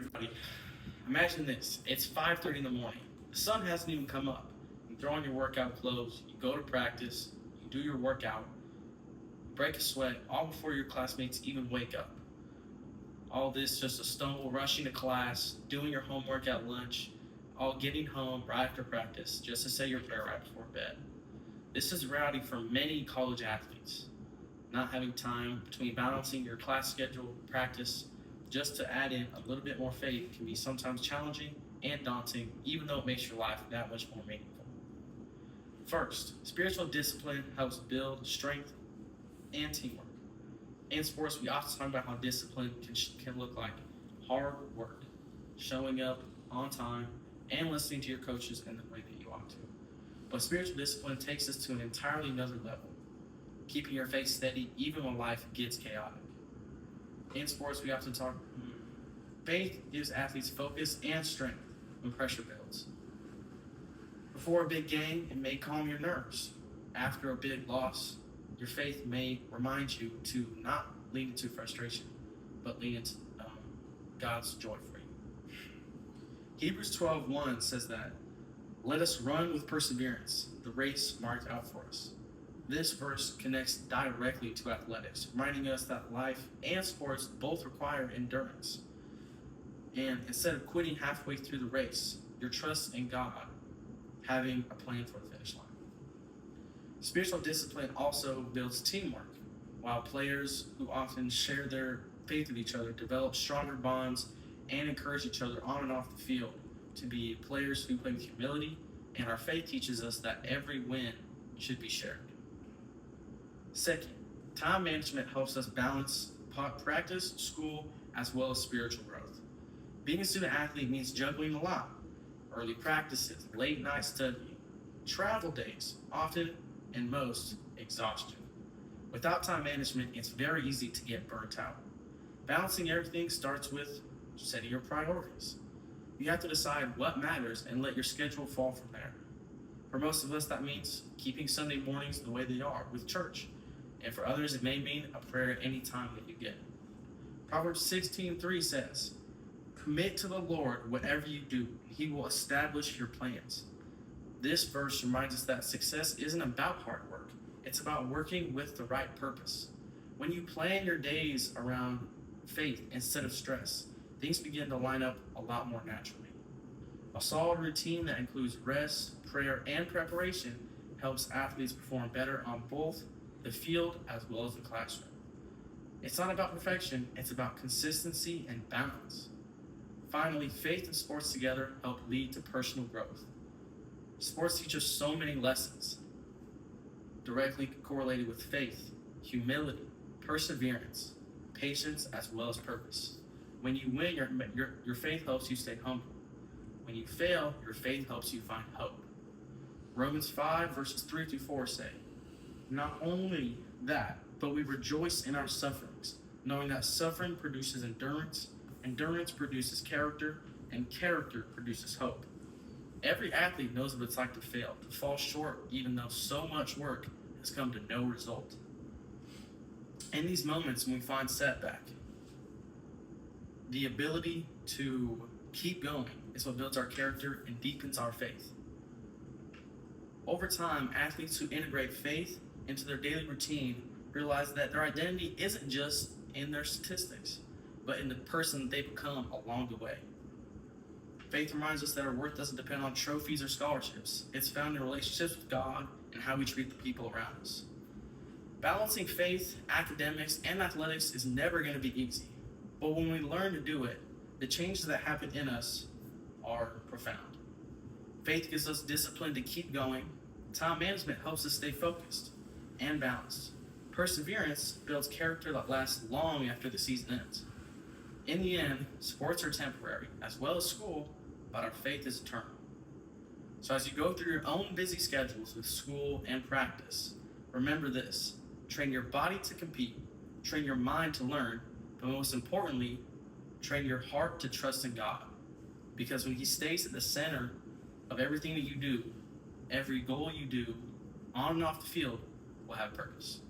Everybody, imagine this. It's 5:30 in the morning. The sun hasn't even come up. You throw on your workout clothes, you go to practice, you do your workout, break a sweat, all before your classmates even wake up. All this just a stumble, rushing to class, doing your homework at lunch, all getting home right after practice just to say your prayer right before bed. This is reality for many college athletes. Not having time between balancing your class schedule, practice, just to add in a little bit more faith can be sometimes challenging and daunting, even though it makes your life that much more meaningful. First, spiritual discipline helps build strength and teamwork. In sports, we often talk about how discipline can look like hard work, showing up on time, and listening to your coaches in the way that you ought to. But spiritual discipline takes us to an entirely another level, keeping your faith steady even when life gets chaotic. In sports, we often talk, faith gives athletes focus and strength when pressure builds. Before a big game, it may calm your nerves. After a big loss, your faith may remind you to not lean into frustration, but lean into God's joy for you. Hebrews 12:1 says that, let us run with perseverance the race marked out for us. This verse connects directly to athletics, reminding us that life and sports both require endurance. And instead of quitting halfway through the race, your trust in God, having a plan for the finish line. Spiritual discipline also builds teamwork, while players who often share their faith with each other develop stronger bonds and encourage each other on and off the field to be players who play with humility, and our faith teaches us that every win should be shared. Second, time management helps us balance practice, school, as well as spiritual growth. Being a student athlete means juggling a lot. Early practices, late night studying, travel days, often and most exhaustion. Without time management, it's very easy to get burnt out. Balancing everything starts with setting your priorities. You have to decide what matters and let your schedule fall from there. For most of us, that means keeping Sunday mornings the way they are with church. And for others, it may mean a prayer any time that you get. Proverbs 16:3 says, commit to the Lord whatever you do. He will establish your plans. This verse reminds us that success isn't about hard work. It's about working with the right purpose. When you plan your days around faith instead of stress, things begin to line up a lot more naturally. A solid routine that includes rest, prayer, and preparation helps athletes perform better on both the field as well as the classroom. It's not about perfection, it's about consistency and balance. Finally, faith and sports together help lead to personal growth. Sports teach us so many lessons directly correlated with faith, humility, perseverance, patience, as well as purpose. When you win, your faith helps you stay humble. When you fail, your faith helps you find hope. Romans 5 verses 3-4 say, not only that, but we rejoice in our sufferings, knowing that suffering produces endurance, endurance produces character, and character produces hope. Every athlete knows what it's like to fail, to fall short, even though so much work has come to no result. In these moments when we find setback, the ability to keep going is what builds our character and deepens our faith. Over time, athletes who integrate faith into their daily routine realize that their identity isn't just in their statistics, but in the person they become along the way. Faith reminds us that our worth doesn't depend on trophies or scholarships. It's found in relationships with God and how we treat the people around us. Balancing faith, academics, and athletics is never going to be easy. But when we learn to do it, the changes that happen in us are profound. Faith gives us discipline to keep going. Time management helps us stay focused and balanced. Perseverance builds character that lasts long after the season ends. In the end, sports are temporary, as well as school, but our faith is eternal. So as you go through your own busy schedules with school and practice, remember this: train your body to compete, train your mind to learn, but most importantly, train your heart to trust in God. Because when He stays at the center of everything that you do, every goal you do, on and off the field, will have purpose.